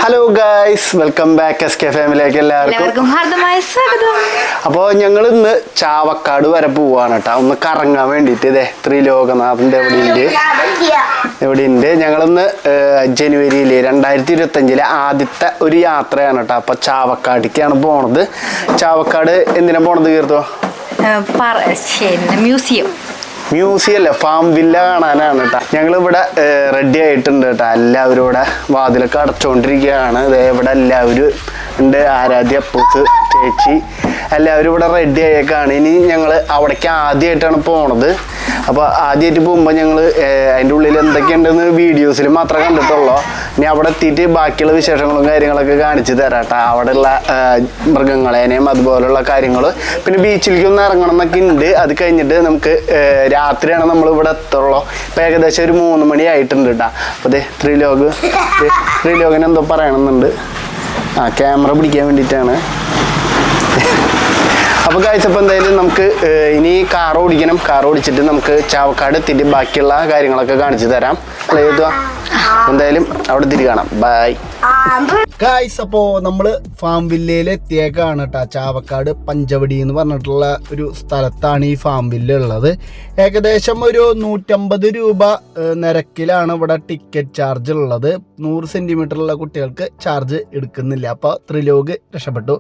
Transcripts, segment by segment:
Hello guys, welcome back S K ഫാമിലിയിലേക്ക് എല്ലാവർക്കും ഹാർദമായ സ്വാഗതം. അപ്പോൾ ഞങ്ങൾ ഇന്ന് ചാവക്കാട് വരെ പോവാണ് കേട്ടോ, ഒന്ന് കറങ്ങാൻ വേണ്ടിയിട്ട്. ഇതേ ത്രിലോകനാഥിൻ്റെ എവിടെയുണ്ട്. ഞങ്ങളിന്ന് ജനുവരിയിൽ 2025 ആദ്യത്തെ ഒരു യാത്രയാണ് കേട്ടോ. അപ്പോൾ ചാവക്കാടിക്കാണ് പോണത്. ചാവക്കാട് എന്തിനാ പോണത് കീർത്തോ? മ്യൂസിയം അല്ല, ഫാം വില്ല കാണാനാണ് കേട്ടോ. ഞങ്ങളിവിടെ റെഡി ആയിട്ടുണ്ട് കേട്ടോ. എല്ലാവരും ഇവിടെ വാതിലൊക്കെ അടച്ചുകൊണ്ടിരിക്കുകയാണ്. ഇവിടെ എല്ലാവരും ഉണ്ട്. ആരാധ്യ, അപ്പൂസ്, ചേച്ചി എല്ലാവരും ഇവിടെ റെഡി ആയേക്കാണ്. ഇനി ഞങ്ങൾ അവിടേക്ക് ആദ്യമായിട്ടാണ് പോണത്. അപ്പോൾ ആദ്യമായിട്ട് പോകുമ്പോൾ ഞങ്ങൾ അതിൻ്റെ ഉള്ളിൽ എന്തൊക്കെയുണ്ടെന്ന് വീഡിയോസിൽ മാത്രമേ കണ്ടിട്ടുള്ളൂ. ഇനി അവിടെ എത്തിയിട്ട് ബാക്കിയുള്ള വിശേഷങ്ങളും കാര്യങ്ങളൊക്കെ കാണിച്ചു തരാം കേട്ടോ. അവിടെയുള്ള മൃഗങ്ങളേനെയും അതുപോലുള്ള കാര്യങ്ങൾ, പിന്നെ ബീച്ചിലേക്ക് ഒന്ന് ഇറങ്ങണം എന്നൊക്കെ ഉണ്ട്. അത് കഴിഞ്ഞിട്ട് നമുക്ക് രാത്രിയാണ് നമ്മളിവിടെ എത്തുള്ളൂ. ഇപ്പം ഏകദേശം ഒരു 3 മണി ആയിട്ടുണ്ട് കേട്ടോ. അപ്പോൾ അതെ ത്രിലോകന് എന്തോ പറയണമെന്നുണ്ട്. ക്യാമറ പിടിക്കാൻ വേണ്ടിയിട്ടാണ്. അപ്പോൾ കാഴ്ചപ്പോൾ എന്തായാലും നമുക്ക് ഇനി കാർ ഓടിക്കണം. കാർ ഓടിച്ചിട്ട് നമുക്ക് ചാവക്കാട് എത്തിയിട്ട് ബാക്കിയുള്ള കാര്യങ്ങളൊക്കെ കാണിച്ചു തരാം. അല്ലേ എത്തുക? എന്തായാലും അവിടെ തിരി കാണാം. Bye guys. അപ്പോൾ നമ്മൾ ഫാം വില്ലയിൽ എത്തിയേക്കാണ് കേട്ടോ. ചാവക്കാട് പഞ്ചവടി എന്ന് പറഞ്ഞിട്ടുള്ള ഒരു സ്ഥലത്താണ് ഈ ഫാം വില്ല ഉള്ളത്. ഏകദേശം ഒരു 150 രൂപ നിരക്കിലാണ് ഇവിടെ ടിക്കറ്റ് ചാർജ് ഉള്ളത്. 100 സെൻറ്റിമീറ്ററുള്ള കുട്ടികൾക്ക് ചാർജ് എടുക്കുന്നില്ല. അപ്പോൾ ത്രിലോക് രക്ഷപ്പെട്ടു.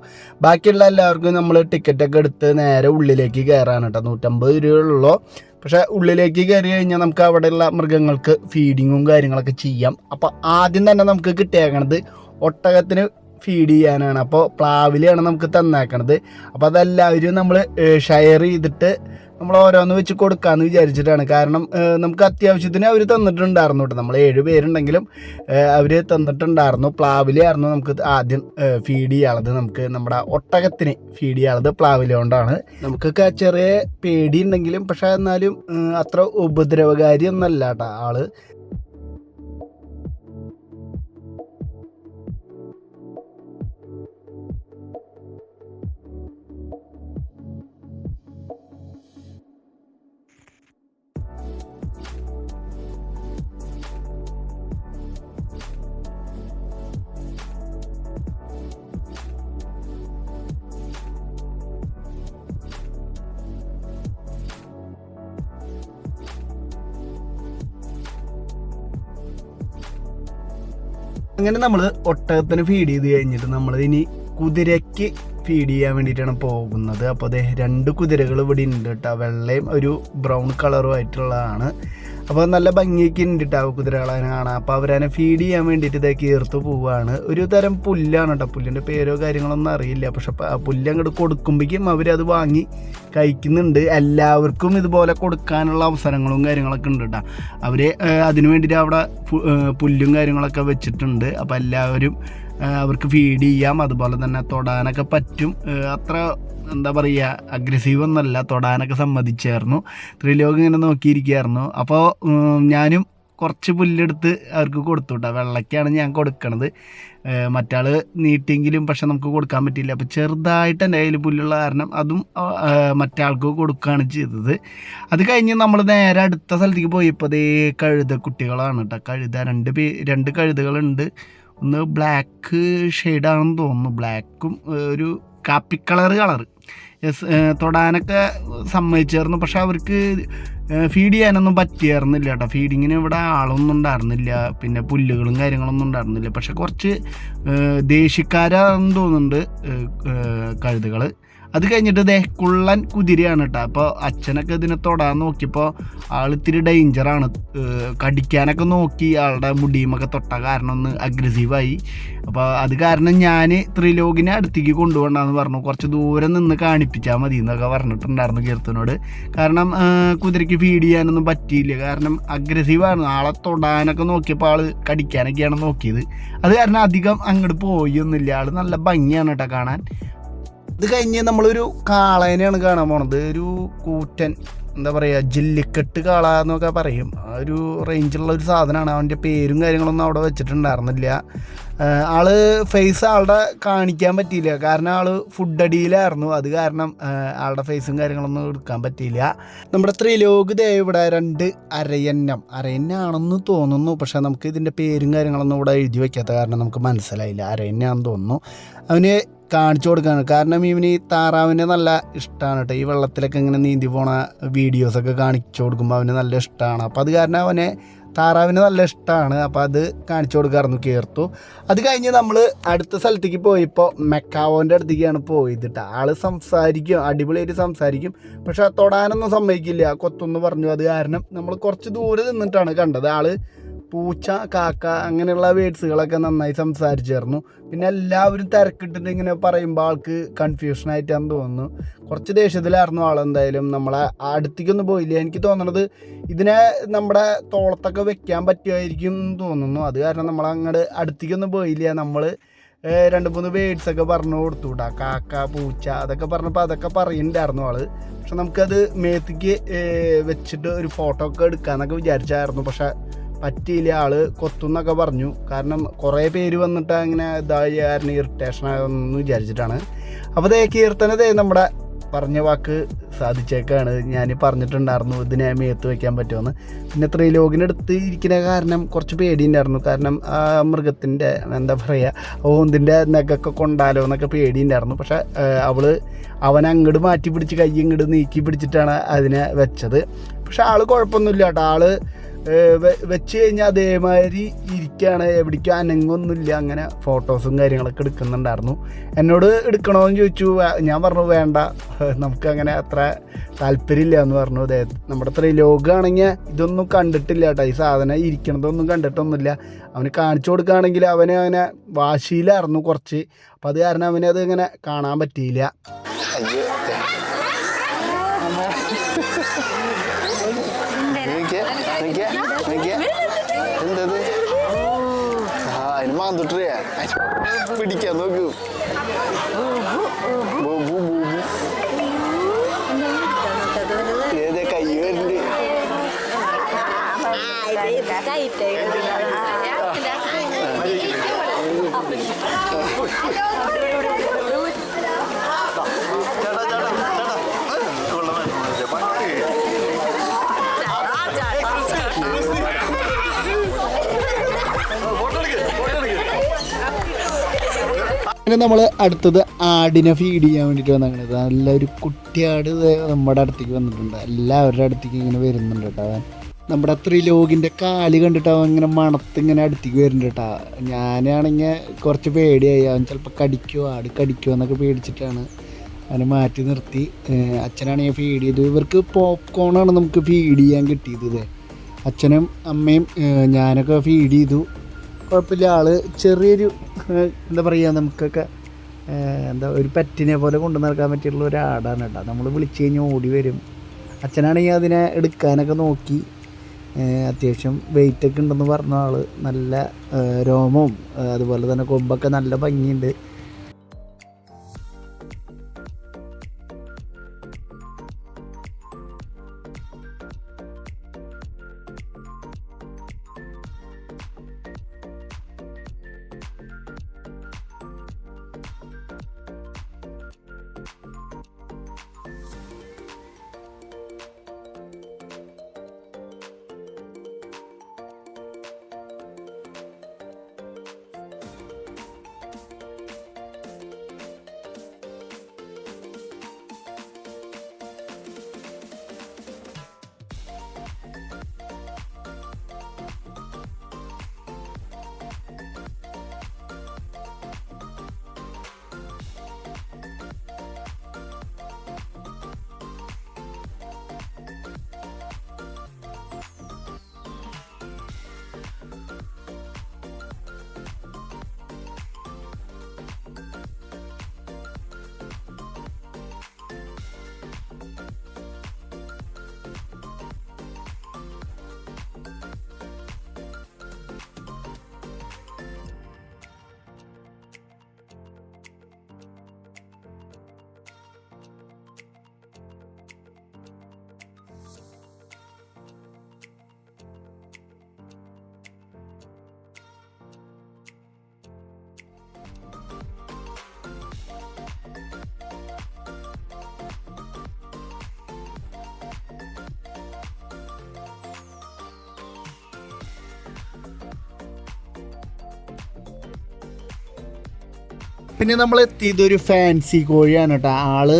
ബാക്കിയുള്ള എല്ലാവർക്കും നമ്മൾ ടിക്കറ്റൊക്കെ എടുത്ത് നേരെ ഉള്ളിലേക്ക് കയറാണ് കേട്ടോ. 150 രൂപയുള്ളൂ. പക്ഷേ ഉള്ളിലേക്ക് കയറി കഴിഞ്ഞാൽ നമുക്ക് അവിടെയുള്ള മൃഗങ്ങൾക്ക് ഫീഡിങ്ങും കാര്യങ്ങളൊക്കെ ചെയ്യാം. അപ്പോൾ ആദ്യം തന്നെ നമുക്ക് കിട്ടിയേക്കണത് ഒട്ടകത്തിന് ഫീഡ് ചെയ്യാനാണ്. അപ്പോൾ പ്ലാവിലാണ് നമുക്ക് തന്നേക്കണത്. അപ്പോൾ അതെല്ലാവരും നമ്മൾ ഷെയർ ചെയ്തിട്ട് നമ്മൾ ഓരോന്ന് വെച്ച് കൊടുക്കാമെന്ന് വിചാരിച്ചിട്ടാണ്. കാരണം നമുക്ക് അത്യാവശ്യത്തിന് അവർ തന്നിട്ടുണ്ടായിരുന്നു കേട്ടോ. നമ്മൾ 7 പേരുണ്ടെങ്കിലും അവർ തന്നിട്ടുണ്ടായിരുന്നു. പ്ലാവിലായിരുന്നു നമുക്ക് ആദ്യം ഫീഡ് ചെയ്യാനുള്ളത്. നമുക്ക് നമ്മുടെ ഒട്ടകത്തിന് ഫീഡ് ചെയ്യാനുള്ളത് പ്ലാവില കൊണ്ടാണ്. നമുക്കൊക്കെ ചെറിയ പേടി ഉണ്ടെങ്കിലും പക്ഷേ എന്നാലും അത്ര ഉപദ്രവകാരി ഒന്നല്ല കേട്ടോ ആള്. അങ്ങനെ നമ്മൾ ഒട്ടകത്തിന് ഫീഡ് ചെയ്ത് കഴിഞ്ഞിട്ട് നമ്മൾ ഇനി കുതിരയ്ക്ക് ഫീഡ് ചെയ്യാൻ വേണ്ടിയിട്ടാണ് പോകുന്നത്. അപ്പോൾ അതെ 2 കുതിരകൾ ഇവിടെ ഉണ്ട് കേട്ടോ. വെള്ളയും ഒരു ബ്രൗൺ കളറും ആയിട്ടുള്ളതാണ്. അപ്പോൾ നല്ല ഭംഗിയൊക്കെ ഉണ്ട് കേട്ടോ കുതിരകളെ കാണാം. അപ്പോൾ അവരതിനെ ഫീഡ് ചെയ്യാൻ വേണ്ടിയിട്ട് ഇതേക്ക് ചേർത്ത് പോവുകയാണ്. ഒരു തരം പുല്ലാണ് കേട്ടോ. പുല്ലിൻ്റെ പേരോ കാര്യങ്ങളൊന്നും അറിയില്ല. പക്ഷെ പുല്ല് അങ്ങോട്ട് കൊടുക്കുമ്പോഴേക്കും അവരത് വാങ്ങി കഴിക്കുന്നുണ്ട്. എല്ലാവർക്കും ഇതുപോലെ കൊടുക്കാനുള്ള അവസരങ്ങളും കാര്യങ്ങളൊക്കെ ഉണ്ട് കേട്ടോ. അവർ അതിന് വേണ്ടിയിട്ട് അവിടെ പുല്ലും കാര്യങ്ങളൊക്കെ വെച്ചിട്ടുണ്ട്. അപ്പോൾ എല്ലാവരും അവർക്ക് ഫീഡ് ചെയ്യാം. അതുപോലെ തന്നെ തൊടാനൊക്കെ പറ്റും. അത്ര എന്താ പറയുക, അഗ്രസീവ് ഒന്നല്ല, തൊടാനൊക്കെ സമ്മതിച്ചായിരുന്നു. ത്രിലോക് ഇങ്ങനെ നോക്കിയിരിക്കുകയായിരുന്നു. അപ്പോൾ ഞാനും കുറച്ച് പുല്ലെടുത്ത് അവർക്ക് കൊടുത്തു കേട്ടോ. വെള്ളയ്ക്കാണ് ഞാൻ കൊടുക്കണത്. മറ്റാൾ നീട്ടിയെങ്കിലും പക്ഷെ നമുക്ക് കൊടുക്കാൻ പറ്റിയില്ല. അപ്പോൾ ചെറുതായിട്ട് എൻ്റെ കയ്യിൽ പുല്ലുള്ള കാരണം അതും മറ്റാൾക്ക് കൊടുക്കുകയാണ് ചെയ്തത്. അത് കഴിഞ്ഞ് നമ്മൾ നേരെ അടുത്ത സ്ഥലത്തേക്ക് പോയപ്പോൾ അതേ കഴുത കുട്ടികളാണ് കേട്ടോ. കഴുത 2 കഴുതകളുണ്ട്. ഒന്ന് ബ്ലാക്ക് ഷെയ്ഡാണെന്ന് തോന്നുന്നു. ബ്ലാക്കും ഒരു കാപ്പിക്കളർ തൊടാനൊക്കെ സമ്മതിച്ചായിരുന്നു. പക്ഷെ അവർക്ക് ഫീഡ് ചെയ്യാനൊന്നും പറ്റിയായിരുന്നില്ല കേട്ടോ. ഫീഡിങ്ങിന് ഇവിടെ ആളൊന്നും ഉണ്ടായിരുന്നില്ല. പിന്നെ പുല്ലുകളും കാര്യങ്ങളൊന്നും ഉണ്ടായിരുന്നില്ല. പക്ഷെ കുറച്ച് ദേശീയക്കാരാണെന്ന് തോന്നുന്നുണ്ട് കഴുതുകൾ. അത് കഴിഞ്ഞിട്ട് കുള്ളൻ കുതിരയാണ് കേട്ടോ. അപ്പോൾ അച്ഛനൊക്കെ ഇതിനെ തൊടാൻ നോക്കിയപ്പോൾ ആളിത്തിരി ഡേഞ്ചറാണ്. കടിക്കാനൊക്കെ നോക്കി ആളുടെ മുടിയുമൊക്കെ തൊട്ട കാരണം ഒന്ന് അഗ്രസീവായി. അപ്പോൾ അത് കാരണം ഞാൻ ത്രിലോകിനെ അടുത്തേക്ക് കൊണ്ടുപോകണ്ടെന്ന് പറഞ്ഞു. കുറച്ച് ദൂരം നിന്ന് കാണിപ്പിച്ചാൽ മതി എന്നൊക്കെ പറഞ്ഞിട്ടുണ്ടായിരുന്നു കീർത്തനോട്. കാരണം കുതിരയ്ക്ക് ഫീഡ് ചെയ്യാനൊന്നും പറ്റിയില്ല. കാരണം അഗ്രസീവാണ്. ആളെ തൊടാനൊക്കെ നോക്കിയപ്പോൾ ആൾ കടിക്കാനൊക്കെയാണ് നോക്കിയത്. അത് കാരണം അധികം അങ്ങോട്ട് പോയൊന്നുമില്ല. ആൾ നല്ല ഭംഗിയാണ് കേട്ടോ കാണാൻ. ഇത് കഴിഞ്ഞ് നമ്മളൊരു കാളേനെയാണ് കാണാൻ പോണത്. ഒരു കൂറ്റൻ എന്താ പറയുക ജെല്ലിക്കെട്ട് കാള എന്നൊക്കെ പറയും. ആ ഒരു റേഞ്ചുള്ള ഒരു സാധനമാണ്. അവൻ്റെ പേരും കാര്യങ്ങളൊന്നും അവിടെ വെച്ചിട്ടുണ്ടായിരുന്നില്ല. ആള് ഫേസ് ആളുടെ കാണിക്കാൻ പറ്റിയില്ല, കാരണം ആള് ഫുഡ് അടിയിലായിരുന്നു. അത് കാരണം ആളുടെ ഫേസും കാര്യങ്ങളൊന്നും എടുക്കാൻ പറ്റിയില്ല. നമ്മുടെ ത്രിലോക് ദേ ഇവിടെ 2 അരയന്നാണെന്ന് തോന്നുന്നു. പക്ഷേ നമുക്ക് ഇതിൻ്റെ പേരും കാര്യങ്ങളൊന്നും ഇവിടെ എഴുതി വയ്ക്കാത്ത കാരണം നമുക്ക് മനസ്സിലായില്ല. അരയന്നാണെന്ന് തോന്നുന്നു. അവന് കാണിച്ചു കൊടുക്കുകയാണ്. കാരണം ഇവന് ഈ താറാവിനെ നല്ല ഇഷ്ടമാണ് കേട്ടോ. ഈ വെള്ളത്തിലൊക്കെ ഇങ്ങനെ നീന്തി പോണ വീഡിയോസൊക്കെ കാണിച്ചു കൊടുക്കുമ്പോൾ അവന് നല്ല ഇഷ്ടമാണ്. അപ്പോൾ അത് കാരണം താറാവിന് നല്ല ഇഷ്ടമാണ്. അപ്പോൾ അത് കാണിച്ചു കൊടുക്കാറുണ്ട് കീർത്തു. അത് കഴിഞ്ഞ് നമ്മൾ അടുത്ത സ്ഥലത്തേക്ക് പോയപ്പോൾ മെക്കാവോൻ്റെ അടുത്തേക്കാണ് പോയത് കേട്ടോ. ആൾ സംസാരിക്കും, അടിപൊളിയായിട്ട് സംസാരിക്കും, പക്ഷെ തൊടാനൊന്നും സമ്മതിക്കില്ല, കൊത്തൊന്ന് പറഞ്ഞു. അത് കാരണം നമ്മൾ കുറച്ച് ദൂരെ നിന്നിട്ടാണ് കണ്ടത്. ആൾ പൂച്ച, കാക്ക അങ്ങനെയുള്ള വേർഡ്സുകളൊക്കെ നന്നായി സംസാരിച്ചായിരുന്നു. പിന്നെ എല്ലാവരും തിരക്കിട്ടിട്ട് ഇങ്ങനെ പറയുമ്പോൾ ആൾക്ക് കൺഫ്യൂഷനായിട്ടാണെന്ന് തോന്നുന്നു. കുറച്ച് ദേഷ്യത്തിലായിരുന്നു ആളെന്തായാലും. നമ്മളെ അടുത്തേക്കൊന്നും പോയില്ല. എനിക്ക് തോന്നുന്നത് ഇതിനെ നമ്മുടെ തോളത്തൊക്കെ വെക്കാൻ പറ്റുമായിരിക്കും എന്ന് തോന്നുന്നു. അത് കാരണം നമ്മൾ അങ്ങോട്ട് അടുത്തേക്കൊന്നും പോയില്ല. നമ്മൾ 2-3 വേർഡ്സൊക്കെ പറഞ്ഞു കൊടുത്തു വിടാം, കാക്ക, പൂച്ച അതൊക്കെ പറഞ്ഞപ്പോൾ അതൊക്കെ പറയുന്നുണ്ടായിരുന്നു ആൾ. പക്ഷെ നമുക്കത് മേത്തേക്ക് വെച്ചിട്ട് ഒരു ഫോട്ടോ ഒക്കെ എടുക്കാമെന്നൊക്കെ വിചാരിച്ചായിരുന്നു. പക്ഷെ പറ്റിയില്ല. ആൾ കൊത്തുന്നൊക്കെ പറഞ്ഞു. കാരണം കുറേ പേര് വന്നിട്ട് അങ്ങനെ ഇതായി കാരണം ഇറിറ്റേഷൻ ആയെന്ന് വിചാരിച്ചിട്ടാണ്. അപ്പോൾ കീർത്തന നമ്മുടെ പറഞ്ഞ വാക്ക് സാധിച്ചേക്കാണ്. ഞാൻ പറഞ്ഞിട്ടുണ്ടായിരുന്നു ഇതിനെ മേത്ത് വയ്ക്കാൻ പറ്റുമെന്ന്. പിന്നെ ത്രിലോകിനടുത്ത് ഇരിക്കുന്ന കാരണം കുറച്ച് പേടിയുണ്ടായിരുന്നു. കാരണം ആ മൃഗത്തിൻ്റെ എന്താ പറയുക, ഓന്തിൻ്റെ നെഗൊക്കെ കൊണ്ടാലോ എന്നൊക്കെ പേടിയുണ്ടായിരുന്നു. പക്ഷേ അവൻ അങ്ങോട്ട് മാറ്റി പിടിച്ച് കൈ ഇങ്ങോട്ട് നീക്കി പിടിച്ചിട്ടാണ് അതിനെ വെച്ചത്. പക്ഷെ ആൾ കുഴപ്പമൊന്നുമില്ല കേട്ടോ. ആൾ വെച്ച് കഴിഞ്ഞാൽ അതേമാതിരി ഇരിക്കുകയാണ്, എവിടേക്കും അനങ്ങൊന്നുമില്ല. അങ്ങനെ ഫോട്ടോസും കാര്യങ്ങളൊക്കെ എടുക്കുന്നുണ്ടായിരുന്നു. എന്നോട് എടുക്കണമെന്ന് ചോദിച്ചു. ഞാൻ പറഞ്ഞു വേണ്ട, നമുക്കങ്ങനെ അത്ര താല്പര്യമില്ല എന്ന് പറഞ്ഞു. നമ്മുടെ ത്രിലോകാണെങ്കിൽ ഇതൊന്നും കണ്ടിട്ടില്ല കേട്ടോ. ഈ സാധനം ഇരിക്കണതൊന്നും കണ്ടിട്ടൊന്നുമില്ല. അവന് കാണിച്ചു കൊടുക്കുകയാണെങ്കിൽ അങ്ങനെ വാശിയിലായിരുന്നു കുറച്ച്. അപ്പം അത് കാരണം അവനത് ഇങ്ങനെ കാണാൻ പറ്റിയില്ല. എന്തത് അതിന് മാന്തിട്ടേ പിടിക്കാൻ നോക്കൂ. ഏതേ കൈ വരുന്നുണ്ട്. പിന്നെ നമ്മൾ അടുത്തത് ആടിനെ ഫീഡ് ചെയ്യാൻ വേണ്ടിയിട്ട് വന്നേക്കണത്. നല്ലൊരു കുട്ടിയാട് നമ്മുടെ അടുത്തേക്ക് വന്നിട്ടുണ്ട്. എല്ലാവരുടെ അടുത്തേക്ക് ഇങ്ങനെ വരുന്നുണ്ട് കേട്ടോ. അവൻ നമ്മുടെ ത്രിലോകിൻ്റെ കാല് കണ്ടിട്ട് അവൻ ഇങ്ങനെ മണത്തിങ്ങനെ അടുത്തേക്ക് വരുന്നുണ്ട് കേട്ടോ. ഞാനാണെങ്കിൽ കുറച്ച് പേടിയായി. അവൻ ചിലപ്പോൾ ആട് കടിക്കുമോ എന്നൊക്കെ പേടിച്ചിട്ടാണ് അവനെ മാറ്റി നിർത്തി. അച്ഛനാണെങ്കിൽ ഫീഡ് ചെയ്തു. ഇവർക്ക് പോപ്കോണാണ് നമുക്ക് ഫീഡ് ചെയ്യാൻ കിട്ടിയത്. അച്ഛനും അമ്മയും ഞാനൊക്കെ ഫീഡ് ചെയ്തു. കുഴപ്പമില്ല. ആൾ ചെറിയൊരു എന്താ പറയുക, നമുക്കൊക്കെ ഒരു പെറ്റിനെ പോലെ കൊണ്ടു നടക്കാൻ പറ്റിയിട്ടുള്ള ഒരു ആടാണ് കേട്ടോ. നമ്മൾ വിളിച്ചു കഴിഞ്ഞാൽ ഓടി വരും. അച്ഛനാണെങ്കിൽ അതിനെ എടുക്കാനൊക്കെ നോക്കി. അത്യാവശ്യം വെയിറ്റൊക്കെ ഉണ്ടെന്ന് പറഞ്ഞ ആൾ. നല്ല രോമവും അതുപോലെ തന്നെ കൊമ്പൊക്കെ നല്ല ഭംഗിയുണ്ട്. പിന്നെ നമ്മൾ എത്തിയത് ഒരു ഫാൻസി കോഴിയാണ് കേട്ടോ. ആള്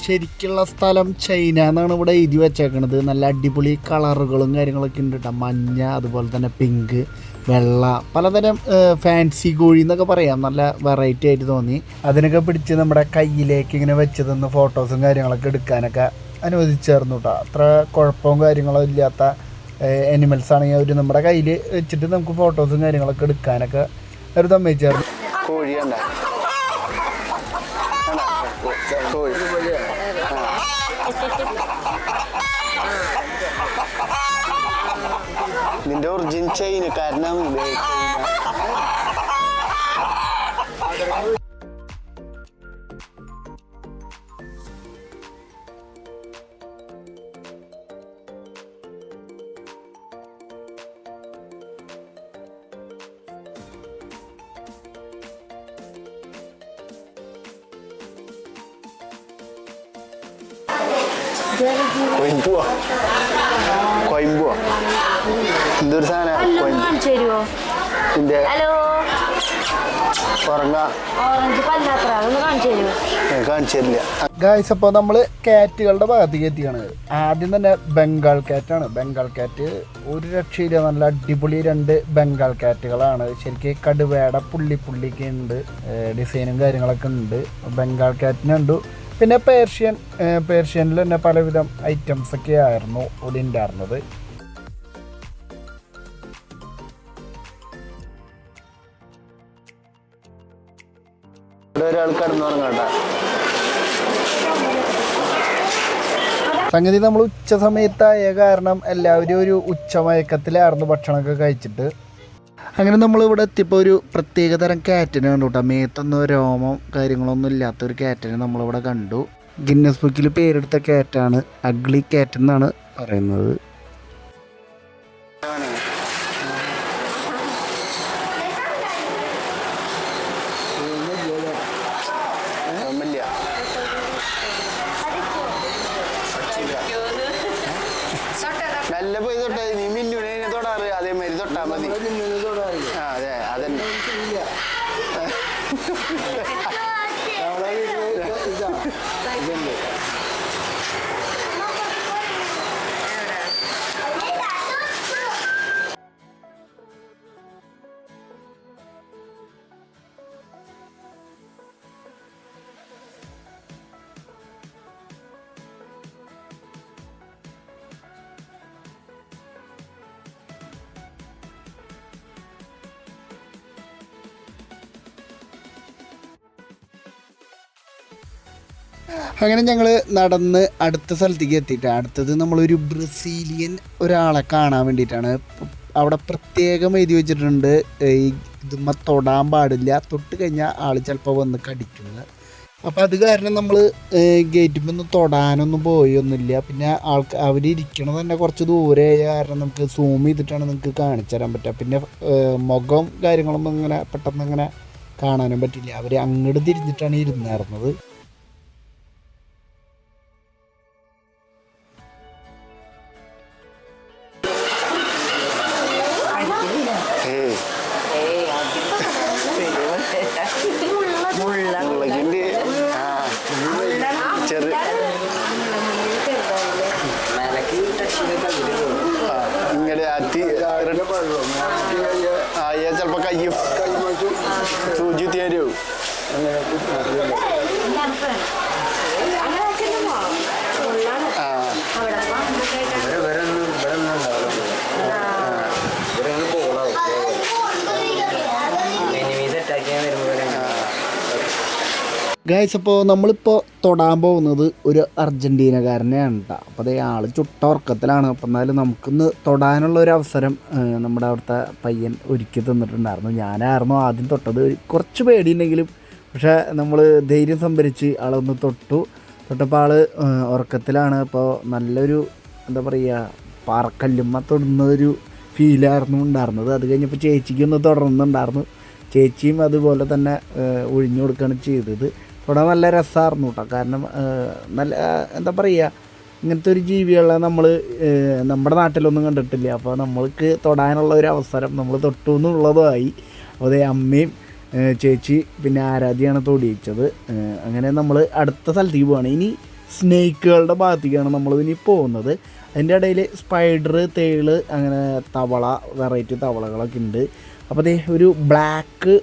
ശരിക്കുള്ള സ്ഥലം ചൈന എന്നാണ് ഇവിടെ എഴുതി വെച്ചേക്കണത്. നല്ല അടിപൊളി കളറുകളും കാര്യങ്ങളൊക്കെ ഉണ്ട് കേട്ടോ. മഞ്ഞ, അതുപോലെ തന്നെ പിങ്ക്, വെള്ള, പലതരം ഫാൻസി കോഴി എന്നൊക്കെ പറയാം. നല്ല വെറൈറ്റി ആയിട്ട് തോന്നി. അതിനൊക്കെ പിടിച്ച് നമ്മുടെ കയ്യിലേക്ക് ഇങ്ങനെ വെച്ച് തന്ന് ഫോട്ടോസും കാര്യങ്ങളൊക്കെ എടുക്കാനൊക്കെ അനുവദിച്ചായിരുന്നു കേട്ടോ. അത്ര കുഴപ്പവും കാര്യങ്ങളോ ഇല്ലാത്ത ആനിമൽസ് ആണെങ്കിൽ അവർ നമ്മുടെ കയ്യിൽ വെച്ചിട്ട് നമുക്ക് ഫോട്ടോസും കാര്യങ്ങളൊക്കെ എടുക്കാനൊക്കെ ഒരു സമ്മതിച്ചായിരുന്നു. കോഴിയുണ്ട നിന്റെ ഒറിജിൻ ചൈനക്കാരനാണ്. കൊയമ്പുവോ എന്തൊരു സാധനം കാണിച്ചില്ല. ഗായ്സ്, അപ്പോൾ നമ്മൾ കാറ്റുകളുടെ ഭാഗത്തേക്ക് എത്തിയാണ്. ആദ്യം തന്നെ ബംഗാൾ കാറ്റാണ്. ബംഗാൾ കാറ്റ് ഒരു രക്ഷയില്ല, നല്ല അടിപൊളി 2 ബംഗാൾ കാറ്റുകളാണ്. ശരിക്കും കടുവയുടെ പുള്ളിയൊക്കെ ഉണ്ട്, ഡിസൈനും കാര്യങ്ങളൊക്കെ ഉണ്ട്. ബംഗാൾ കാറ്റിനുണ്ട്. പിന്നെ പേർഷ്യനിൽ തന്നെ പലവിധം ഐറ്റംസൊക്കെ ആയിരുന്നു ഇവിടെ ഉണ്ടായിരുന്നത്. ഒരാൾ കിടന്നുറങ്ങാണ്ട. സംഗതി നമ്മൾ ഉച്ച സമയത്തായ കാരണം എല്ലാവരും ഒരു ഉച്ചമയക്കത്തിലായിരുന്നു ഭക്ഷണമൊക്കെ കഴിച്ചിട്ട്. അങ്ങനെ നമ്മളിവിടെ എത്തിയപ്പോൾ ഒരു പ്രത്യേകതരം കാറ്റിനെ കണ്ടു കേട്ടോ. മേത്തൊന്നും രോമം കാര്യങ്ങളൊന്നും ഇല്ലാത്തൊരു കാറ്റിനെ നമ്മളിവിടെ കണ്ടു. ഗിന്നസ് ബുക്കിൽ പേരെടുത്ത കാറ്റാണ്. അഗ്ലി കാറ്റ് എന്നാണ് പറയുന്നത്. നല്ല പോയി തൊട്ടാ നീ മിന്നുനെ തൊടാറ് അതേമാതിരി തൊട്ടാ മതി. അതെ അതന്നെ. അങ്ങനെ ഞങ്ങൾ നടന്ന് അടുത്ത സ്ഥലത്തേക്ക് എത്തിയിട്ട് അടുത്തത് നമ്മളൊരു ബ്രസീലിയൻ ഒരാളെ കാണാൻ വേണ്ടിയിട്ടാണ്. അവിടെ പ്രത്യേകം എഴുതി വെച്ചിട്ടുണ്ട്, ഇതുമ്മ തൊടാൻ പാടില്ല, തൊട്ട് കഴിഞ്ഞാൽ ആൾ ചിലപ്പോൾ വന്ന് കടിക്കുന്നത്. അപ്പോൾ അത് കാരണം നമ്മൾ ഗേറ്റുമ്പോൾ തൊടാനൊന്നും പോയൊന്നുമില്ല. പിന്നെ അവരിയ്ക്കണത് തന്നെ കുറച്ച് ദൂരെ കാരണം നമുക്ക് സൂം ചെയ്തിട്ടാണ് നിങ്ങൾക്ക് കാണിച്ചു തരാൻ പറ്റുക. പിന്നെ മുഖം കാര്യങ്ങളൊന്നും ഇങ്ങനെ പെട്ടെന്ന് ഇങ്ങനെ കാണാനും പറ്റില്ല. അവർ അങ്ങോട്ട് തിരിഞ്ഞിട്ടാണ് ഇരുന്നായിരുന്നത്. ചിലപ്പോ കയ്യും സൂചി തരൂ. ഗൈസ്, അപ്പോൾ നമ്മളിപ്പോൾ തൊടാൻ പോകുന്നത് ഒരു അർജൻറ്റീനക്കാരനെയാണ് കേട്ടോ. അപ്പോൾ അതേ ആൾ ചുട്ട ഉറക്കത്തിലാണ്. അപ്പം എന്നാലും നമുക്കിന്ന് തൊടാനുള്ള ഒരു അവസരം നമ്മുടെ അവിടുത്തെ പയ്യൻ ഒരുക്കി തന്നിട്ടുണ്ടായിരുന്നു. ഞാനായിരുന്നു ആദ്യം തൊട്ടത്. കുറച്ച് പേടിയുണ്ടെങ്കിലും പക്ഷേ നമ്മൾ ധൈര്യം സംഭരിച്ച് ആളൊന്ന് തൊട്ടപ്പോൾ ആൾ ഉറക്കത്തിലാണ്. അപ്പോൾ നല്ലൊരു എന്താ പറയുക, പാറക്കല്ലുമ്മ തൊടുന്നൊരു ഫീലായിരുന്നു ഉണ്ടായിരുന്നത്. അത് കഴിഞ്ഞപ്പോൾ ചേച്ചിക്കൊന്ന് തുടർന്നുണ്ടായിരുന്നു. ചേച്ചിയും അതുപോലെ തന്നെ ഒഴിഞ്ഞു കൊടുക്കുകയാണ് ചെയ്തത്. തൊടാൻ നല്ല രസമായിരുന്നു കേട്ടോ. കാരണം നല്ല എന്താ പറയുക, ഇങ്ങനത്തെ ഒരു ജീവികളെ നമ്മൾ നമ്മുടെ നാട്ടിലൊന്നും കണ്ടിട്ടില്ല. അപ്പോൾ നമ്മൾക്ക് തൊടാനുള്ള ഒരു അവസരം നമ്മൾ തൊട്ടു എന്നുള്ളതുമായി. അപ്പോൾ അതേ അമ്മയും ചേച്ചി പിന്നെ ആരാധ്യയാണ് തൊടിയിച്ചത്. അങ്ങനെ നമ്മൾ അടുത്ത സ്ഥലത്തേക്ക് പോവുകയാണ്. ഇനി സ്നേക്കുകളുടെ ഭാഗത്തേക്കാണ് നമ്മൾ ഇനി പോകുന്നത്. അതിൻ്റെ ഇടയിൽ സ്പൈഡർ, തേള്, അങ്ങനെ തവള, വെറൈറ്റി തവളകളൊക്കെ ഉണ്ട്. അപ്പോൾ അതേ ഒരു ബ്ലാക്ക്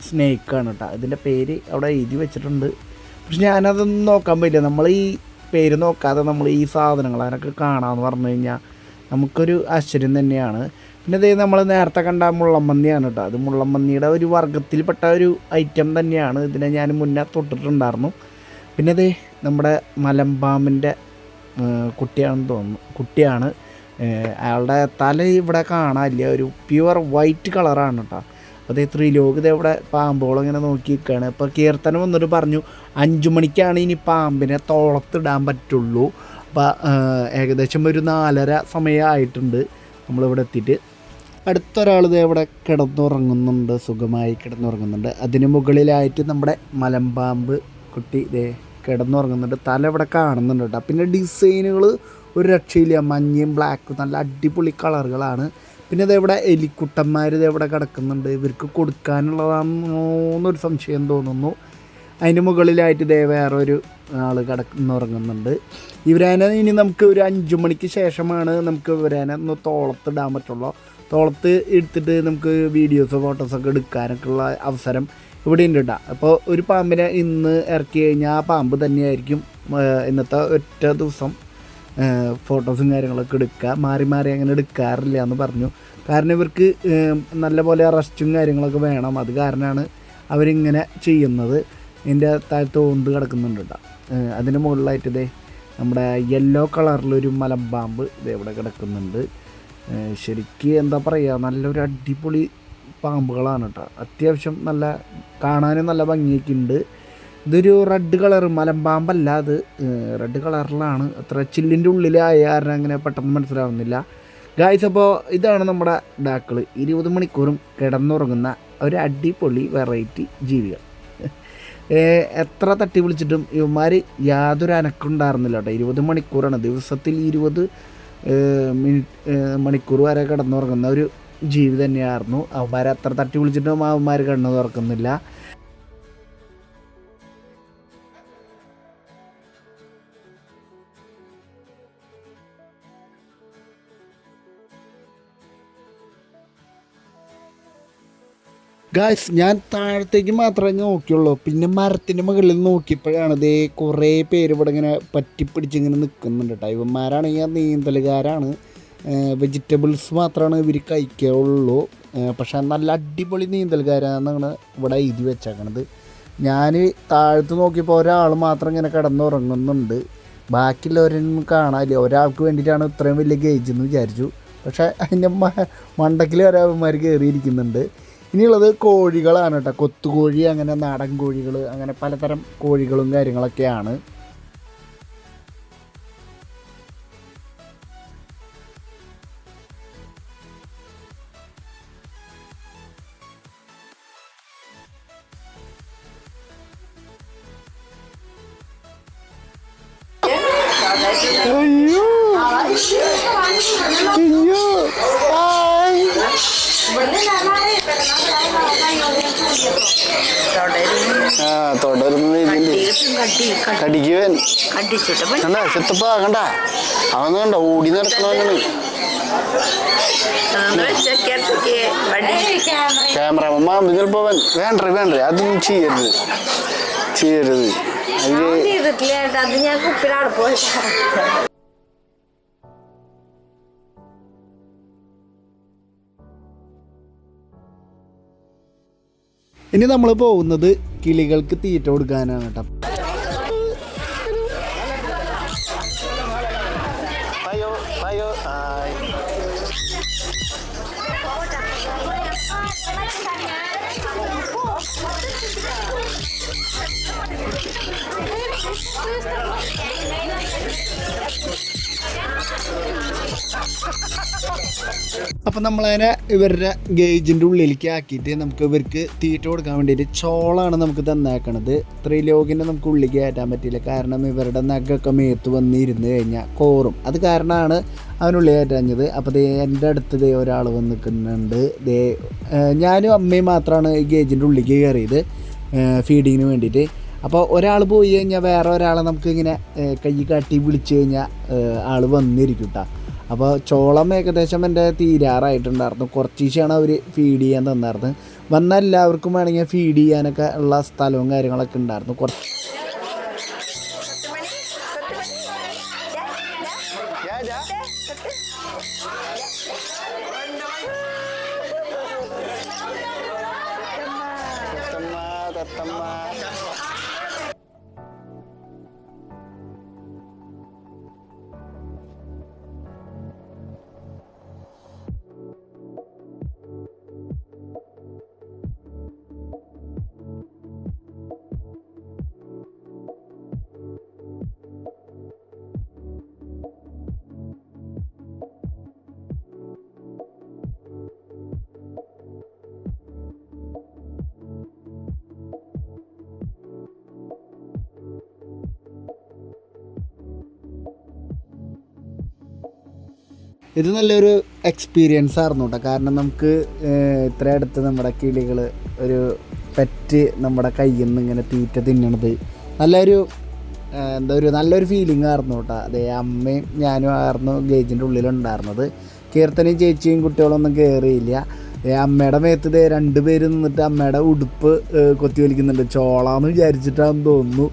സ്നേക്കാണ് കേട്ടോ. ഇതിൻ്റെ പേര് അവിടെ എഴുതി വെച്ചിട്ടുണ്ട്. പക്ഷെ ഞാനതൊന്നും നോക്കാൻ പറ്റില്ല. നമ്മൾ ഈ പേര് നോക്കാതെ നമ്മൾ ഈ സാധനങ്ങൾ അതിനൊക്കെ കാണാമെന്ന് പറഞ്ഞു കഴിഞ്ഞാൽ നമുക്കൊരു ആശ്ചര്യം തന്നെയാണ്. പിന്നെ അതേ നമ്മൾ നേരത്തെ കണ്ട മുള്ളമ്പന്നിയാണ് കേട്ടോ. അത് മുള്ളമ്പന്നിയുടെ ഒരു വർഗ്ഗത്തിൽപ്പെട്ട ഒരു ഐറ്റം തന്നെയാണ്. ഇതിനെ ഞാൻ മുന്നേ തൊട്ടിട്ടുണ്ടായിരുന്നു. പിന്നെ അതേ നമ്മുടെ മലമ്പാമ്പിൻ്റെ കുട്ടിയാണെന്ന് തോന്നുന്നു. കുട്ടിയാണ്. അയാളുടെ തല ഇവിടെ കാണാനില്ല. ഒരു പ്യുവർ വൈറ്റ് കളറാണ് കേട്ടോ. അപ്പോൾ അതേ ത്രിലോക് ഇതെവിടെ പാമ്പുകളിങ്ങനെ നോക്കി നിൽക്കുകയാണ്. ഇപ്പോൾ കീർത്തനം വന്നിട്ട് പറഞ്ഞു 5 മണിക്കാണ് ഇനി പാമ്പിനെ തോളത്തിടാൻ പറ്റുള്ളൂ. അപ്പോൾ ഏകദേശം ഒരു 4:30 സമയമായിട്ടുണ്ട് നമ്മളിവിടെ എത്തിയിട്ട്. അടുത്തൊരാൾ ഇത് ഇവിടെ കിടന്നുറങ്ങുന്നുണ്ട്, സുഖമായി കിടന്നുറങ്ങുന്നുണ്ട്. അതിന് മുകളിലായിട്ട് നമ്മുടെ മലമ്പാമ്പ് കുട്ടി ഇതേ കിടന്നുറങ്ങുന്നുണ്ട്. തല ഇവിടെ കാണുന്നുണ്ട് കേട്ടോ. പിന്നെ ഡിസൈനുകൾ ഒരു രക്ഷയില്ല. മഞ്ഞയും ബ്ലാക്കും നല്ല അടിപൊളി കളറുകളാണ്. പിന്നെ ഇതെവിടെ എലിക്കുട്ടന്മാർ ഇതെവിടെ കിടക്കുന്നുണ്ട്. ഇവർക്ക് കൊടുക്കാനുള്ളതാണെന്നൊരു സംശയം തോന്നുന്നു. അതിന് മുകളിലായിട്ട് ഇതേ വേറൊരു ആൾ കിടന്നുറങ്ങുന്നുണ്ട്. ഇവരേനെ ഇനി നമുക്ക് ഒരു 5 മണിക്ക് ശേഷമാണ് നമുക്ക് ഇവരേനെ ഒന്ന് തോളത്തിടാൻ പറ്റുള്ളൂ. തോളത്ത് എടുത്തിട്ട് നമുക്ക് വീഡിയോസോ ഫോട്ടോസൊക്കെ എടുക്കാനൊക്കെ ഉള്ള അവസരം ഇവിടെ ഉണ്ട് കേട്ടോ. അപ്പോൾ ഒരു പാമ്പിനെ ഇന്ന് ഇറക്കി കഴിഞ്ഞാൽ ആ പാമ്പ് തന്നെയായിരിക്കും ഇന്നത്തെ ഒറ്റ ദിവസം ഫോട്ടോസും കാര്യങ്ങളൊക്കെ എടുക്കുക. മാറി മാറി അങ്ങനെ എടുക്കാറില്ല എന്ന് പറഞ്ഞു. കാരണം ഇവർക്ക് നല്ല പോലെ റെസ്റ്റും കാര്യങ്ങളൊക്കെ വേണം. അത് കാരണമാണ് അവരിങ്ങനെ ചെയ്യുന്നത്. ഇതിൻ്റെ താഴത്ത് ഓന്ത് കിടക്കുന്നുണ്ട് കേട്ടോ. അതിന് മുകളിലായിട്ട് ഇതേ നമ്മുടെ യെല്ലോ കളറിലൊരു മലമ്പാമ്പ് ഇതെവിടെ കിടക്കുന്നുണ്ട്. ശരിക്ക് എന്താ പറയുക, നല്ലൊരു അടിപൊളി പാമ്പുകളാണ് കേട്ടോ. അത്യാവശ്യം നല്ല കാണാനും നല്ല ഭംഗിയൊക്കെ ഉണ്ട്. ഇതൊരു റെഡ് കളർ മലമ്പാമ്പല്ല, അത് റെഡ് കളറിലാണ്. അത്ര ചില്ലിൻ്റെ ഉള്ളിലായ കാരണം അങ്ങനെ പെട്ടെന്ന് മനസ്സിലാവുന്നില്ല ഗായ്സ്. അപ്പോൾ ഇതാണ് നമ്മുടെ ഡാക്കിൾ. 20 മണിക്കൂറും കിടന്നുറങ്ങുന്ന ഒരു അടിപൊളി വെറൈറ്റി ജീവികൾ. എത്ര തട്ടി വിളിച്ചിട്ടും ഇവന്മാർ യാതൊരു അനക്കുണ്ടായിരുന്നില്ല കേട്ടോ. 20 മണിക്കൂറാണ്, ദിവസത്തിൽ 20 മണിക്കൂർ വരെ കിടന്നുറങ്ങുന്ന ഒരു ജീവി തന്നെയായിരുന്നു. അവന്മാരെ എത്ര തട്ടി വിളിച്ചിട്ടും അവന്മാർ കണ്ണു തുറക്കുന്നില്ല. ഗായ്സ്, ഞാൻ താഴത്തേക്ക് മാത്രമേ നോക്കിയുള്ളൂ. പിന്നെ മരത്തിൻ്റെ മുകളിൽ നോക്കിയപ്പോഴാണ് ഇതേ കുറേ പേര് ഇവിടെ ഇങ്ങനെ പറ്റിപ്പിടിച്ചിങ്ങനെ നിൽക്കുന്നുണ്ട് കേട്ടോ. ഇവന്മാരാണെങ്കിൽ നീന്തലുകാരാണ്. വെജിറ്റബിൾസ് മാത്രമാണ് ഇവർ കഴിക്കുകയുള്ളൂ. പക്ഷേ നല്ല അടിപൊളി നീന്തൽക്കാരാണെന്നാണ് ഇവിടെ എഴുതി വെച്ചേക്കണത്. ഞാൻ താഴത്ത് നോക്കിയപ്പോൾ ഒരാൾ മാത്രം ഇങ്ങനെ കിടന്നുറങ്ങുന്നുണ്ട്. ബാക്കിയുള്ളവരൊന്നും കാണാനില്ല. ഒരാൾക്ക് വേണ്ടിയിട്ടാണ് ഇത്രയും വലിയ ഗേജ് എന്ന് വിചാരിച്ചു. പക്ഷേ അതിൻ്റെ മണ്ടക്കിൽ ഒരാൾമാർ കയറിയിരിക്കുന്നുണ്ട്. ഇനിയുള്ളത് കോഴികളാണ് കേട്ടോ. കൊത്തുകോഴി, അങ്ങനെ നാടൻ കോഴികൾ, അങ്ങനെ പലതരം കോഴികളും കാര്യങ്ങളൊക്കെയാണ്. അയ്യോ അയ്യോ തുടരുന്ന കടിക്കുവൻ കണ്ട ചെത്തപ്പ കണ്ട അവന്ന് കണ്ട ഓടി നടക്കണവനാണ്. ക്യാമറ ചിലപ്പോ വേണ്ട അതൊന്നും ചെയ്യരുത്. ഇനി നമ്മൾ പോകുന്നത് കിളികൾക്ക് തീറ്റ കൊടുക്കാനാണ് കേട്ടോ. അപ്പം നമ്മളതിനെ ഇവരുടെ ഗേജിൻ്റെ ഉള്ളിലേക്ക് ആക്കിയിട്ട് നമുക്ക് ഇവർക്ക് തീറ്റ കൊടുക്കാൻ വേണ്ടിയിട്ട് ചോളാണ് നമുക്ക് തന്നേക്കണത്. ത്രിലോകിനെ നമുക്ക് ഉള്ളിൽ കയറ്റാൻ പറ്റിയില്ല, കാരണം ഇവരുടെ നഖമൊക്കെ മേത്ത് വന്നിരുന്ന് കഴിഞ്ഞാൽ കോറും. അത് കാരണമാണ് അവനുള്ളിൽ കയറ്റാഞ്ഞത്. അപ്പോൾ എൻ്റെ അടുത്ത് ഒരാൾ വന്ന് നിൽക്കുന്നുണ്ട്. ഞാനും അമ്മയും മാത്രമാണ് ഈ ഗേജിൻ്റെ ഉള്ളിലേക്ക് കയറിയത് ഫീഡിങ്ങിന് വേണ്ടിയിട്ട്. അപ്പോൾ ഒരാൾ പോയി കഴിഞ്ഞാൽ വേറെ ഒരാളെ നമുക്കിങ്ങനെ കൈ കാട്ടി വിളിച്ചു കഴിഞ്ഞാൽ ആൾ വന്നിരിക്കും കേട്ടോ. അപ്പോൾ ചോളം ഏകദേശം എൻ്റെ തീരാറായിട്ടുണ്ടായിരുന്നു. കുറച്ച് ദിവസമാണ് അവർ ഫീഡ് ചെയ്യാൻ തന്നായിരുന്നു. വന്ന എല്ലാവർക്കും വേണമെങ്കിൽ ഫീഡ് ചെയ്യാനൊക്കെ ഉള്ള സ്ഥലവും കാര്യങ്ങളൊക്കെ ഉണ്ടായിരുന്നു. കുറച്ച് ഇത് നല്ലൊരു എക്സ്പീരിയൻസ് ആയിരുന്നു കേട്ടോ. കാരണം നമുക്ക് ഇത്ര അടുത്ത് നമ്മുടെ കിളികൾ ഒരു പെറ്റ് നമ്മുടെ കയ്യിൽ നിന്ന് ഇങ്ങനെ തീറ്റ തിന്നണത് നല്ലൊരു ഫീലിംഗ് ആയിരുന്നു കേട്ടോ. അതേ അമ്മയും ഞാനും ആയിരുന്നു ഗേജിൻ്റെ ഉള്ളിലുണ്ടായിരുന്നത്. കീർത്തനയും ചേച്ചിയും കുട്ടികളൊന്നും കയറിയില്ല. അമ്മയുടെ മേത്ത് 2 പേര് നിന്നിട്ട് അമ്മയുടെ ഉടുപ്പ് കൊത്തി വലിക്കുന്നുണ്ട്. ചോളാന്ന് വിചാരിച്ചിട്ടാണെന്ന് തോന്നുന്നു.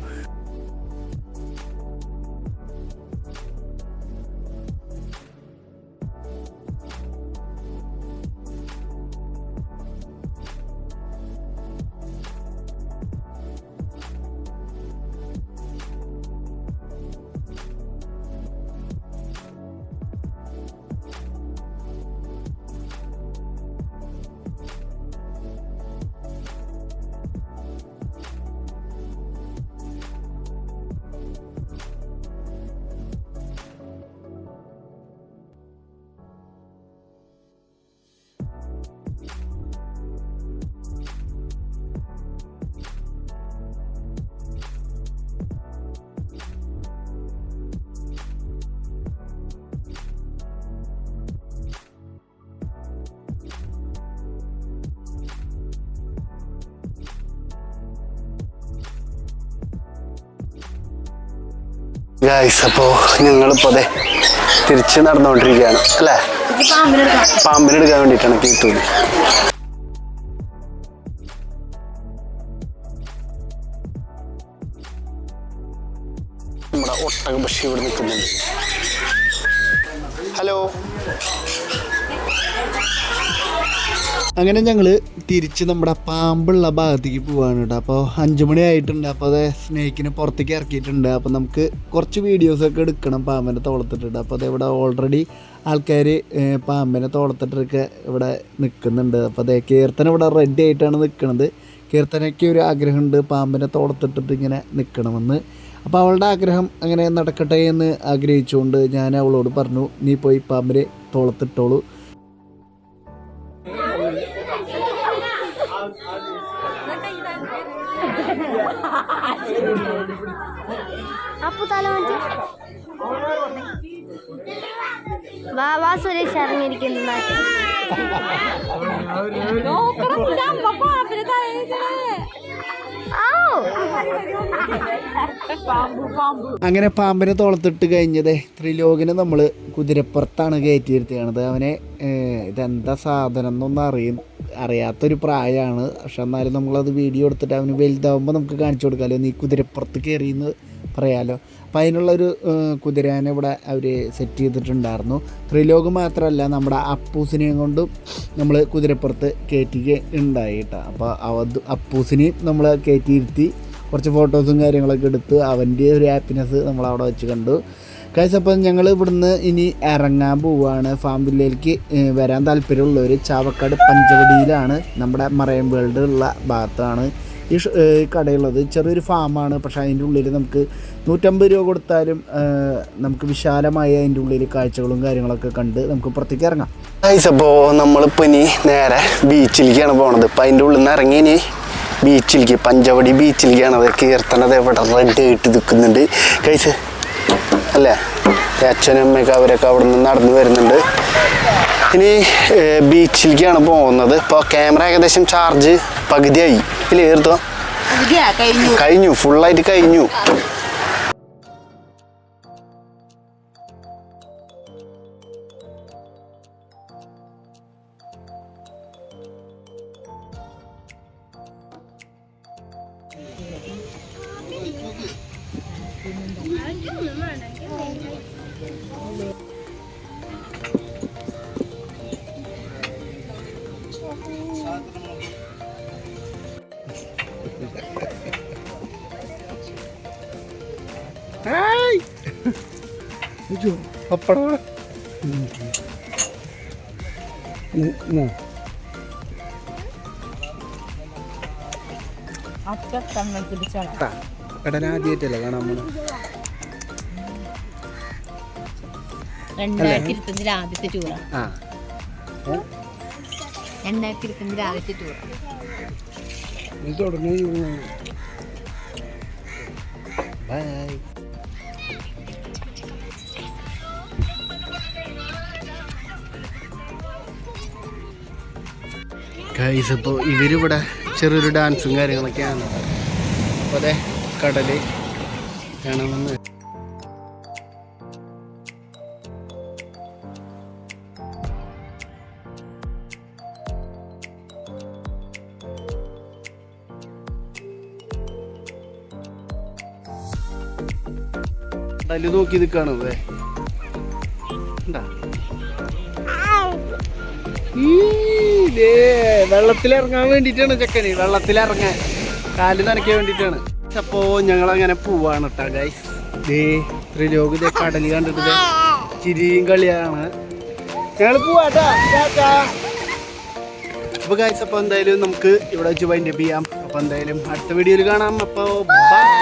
ഗൈസ്, അപ്പോൾ ഞങ്ങളിപ്പോൾ അതെ തിരിച്ച് നടന്നുകൊണ്ടിരിക്കുകയാണ് അല്ലേ? പാമ്പിനെടുക്കാൻ വേണ്ടിയിട്ടാണ് കീത്തൂര്. നമ്മുടെ ഒട്ടക പക്ഷി ഇവിടെ നിൽക്കുന്നുണ്ട്. ഹലോ. അങ്ങനെ ഞങ്ങൾ തിരിച്ച് നമ്മുടെ പാമ്പുള്ള ഭാഗത്തേക്ക് പോവാണ് കേട്ടോ. അപ്പോൾ 5 മണി ആയിട്ടുണ്ട്. അപ്പോൾ അത് സ്നേക്കിനെ പുറത്തേക്ക് ഇറക്കിയിട്ടുണ്ട്. അപ്പോൾ നമുക്ക് കുറച്ച് വീഡിയോസൊക്കെ എടുക്കണം പാമ്പിനെ തോളത്തിട്ടിട്ട്. അപ്പോൾ അത് ഓൾറെഡി ആൾക്കാർ പാമ്പിനെ തോളത്തിട്ടൊക്കെ ഇവിടെ നിൽക്കുന്നുണ്ട്. അപ്പോൾ അതേ കീർത്തന ഇവിടെ റെഡി ആയിട്ടാണ് നിൽക്കുന്നത്. കീർത്തനയ്ക്ക് ഒരു ആഗ്രഹമുണ്ട് പാമ്പിനെ തോളത്തിട്ടിട്ട് ഇങ്ങനെ നിൽക്കണമെന്ന്. അപ്പോൾ അവളുടെ ആഗ്രഹം അങ്ങനെ നടക്കട്ടെ എന്ന് ആഗ്രഹിച്ചുകൊണ്ട് ഞാൻ അവളോട് പറഞ്ഞു, നീ പോയി പാമ്പിനെ തോളത്തിട്ടോളൂ. സുരേഷ് അറിഞ്ഞിരിക്കുന്നു. അങ്ങനെ പാമ്പിനെ തോളത്തിട്ട് കഴിഞ്ഞത് ത്രിലോകിനെ നമ്മൾ കുതിരപ്പുറത്താണ് കയറ്റിയിരുത്തിയത്. അവനെ ഇതെന്താ സാധനം എന്നൊന്നും അറിയാത്തൊരു പ്രായമാണ്. പക്ഷെ എന്നാലും നമ്മളത് വീഡിയോ എടുത്തിട്ട് അവന് വലുതാവുമ്പോൾ നമുക്ക് കാണിച്ചു കൊടുക്കാമല്ലോ, നീ കുതിരപ്പുറത്ത് കയറിയെന്ന് പറയാമല്ലോ. അപ്പം അതിനുള്ളൊരു കുതിരേനെ ഇവിടെ അവർ സെറ്റ് ചെയ്തിട്ടുണ്ടായിരുന്നു. ത്രിലോക് മാത്രമല്ല, നമ്മുടെ അപ്പൂസിനെയും കൊണ്ടും നമ്മൾ കുതിരപ്പുറത്ത് കയറ്റി ഉണ്ടായി കേട്ടോ. അപ്പോൾ അപ്പൂസിനെയും നമ്മൾ കയറ്റിയിരുത്തി കുറച്ച് ഫോട്ടോസും കാര്യങ്ങളൊക്കെ എടുത്ത് അവൻ്റെ ഒരു ഹാപ്പിനെസ് നമ്മളവിടെ വെച്ച് കണ്ടു. ഗൈസ്, അപ്പം ഞങ്ങൾ ഇവിടുന്ന് ഇനി ഇറങ്ങാൻ പോവുകയാണ്. ഫാം വില്ലേജിലേക്ക് വരാൻ താല്പര്യമുള്ളവർ ചാവക്കാട് പഞ്ചവടിയിലാണ്, നമ്മുടെ മറൈൻ വേൾഡ് ഉള്ള ഭാഗത്താണ്. ഈ കടയുള്ളത്. ചെറിയൊരു ഫാമാണ്, പക്ഷേ അതിൻ്റെ ഉള്ളിൽ നമുക്ക് 150 രൂപ കൊടുത്താലും നമുക്ക് വിശാലമായ അതിൻ്റെ ഉള്ളിൽ കാഴ്ചകളും കാര്യങ്ങളൊക്കെ കണ്ട് നമുക്ക് പുറത്തേക്ക് ഇറങ്ങാം. അപ്പോൾ നമ്മളിപ്പോൾ ഇനി നേരെ ബീച്ചിലേക്കാണ് പോണത്. ഇപ്പം അതിൻ്റെ ഉള്ളിൽ നിന്ന് ഇറങ്ങി ഇനി ബീച്ചിലേക്ക്, പഞ്ചവടി ബീച്ചിലേക്കാണ്. അത് കീർത്തനത് ഇവിടെ റെഡ് ആയിട്ട് നിൽക്കുന്നുണ്ട് കൈസ് അല്ലേ. അച്ഛനും അമ്മയൊക്കെ അവരൊക്കെ അവിടെ നിന്ന് നടന്നു വരുന്നുണ്ട്. ഇനി ബീച്ചിലേക്കാണ് പോകുന്നത്. ഇപ്പോൾ ക്യാമറ ഏകദേശം ചാർജ് പകുതിയായി ഇല്ലേ കീർത്തോ? കഴിഞ്ഞു, ഫുള്ളായിട്ട് കഴിഞ്ഞു. പപ്പടം കടലാദ്യമായിട്ടല്ലേ കാണാൻ പോണ. 2025 ആദ്യത്തെ ടൂറാ. 2025 ആദ്യത്തെ ടൂറാ. തുടങ്ങി. ബൈ. ഗൈസ് അപ്പോൾ ഇവരിവിടെ ചെറിയൊരു ഡാൻസും കാര്യങ്ങളൊക്കെയാണ്. അപ്പോൾ അതെ കടല് കാണാമെന്ന്. കടല് നോക്കി നിൽക്കാണ്. അതെ വെള്ളത്തിലിറങ്ങാൻ വേണ്ടിയിട്ടാണ് ചെക്കന്, വെള്ളത്തിലിറങ്ങാൻ കാല് നനയ്ക്കാൻ വേണ്ടിയിട്ടാണ്. അപ്പോൾ ഞങ്ങളങ്ങനെ പോവാണ് കേട്ടോ ഗൈസ്. ത്രിലോക് കടല് കണ്ടിട്ട് ചിരിയും കളിയാണ്. ഞങ്ങൾ പോവാട്ടാ. അപ്പോൾ ഗൈസ് അപ്പോൾ എന്തായാലും നമുക്ക് ഇവിടെ വെച്ച് വൈൻഡപ്പ് ചെയ്യാം. അപ്പോൾ എന്തായാലും അടുത്ത വീഡിയോയിൽ കാണാം. അപ്പോൾ ബൈ.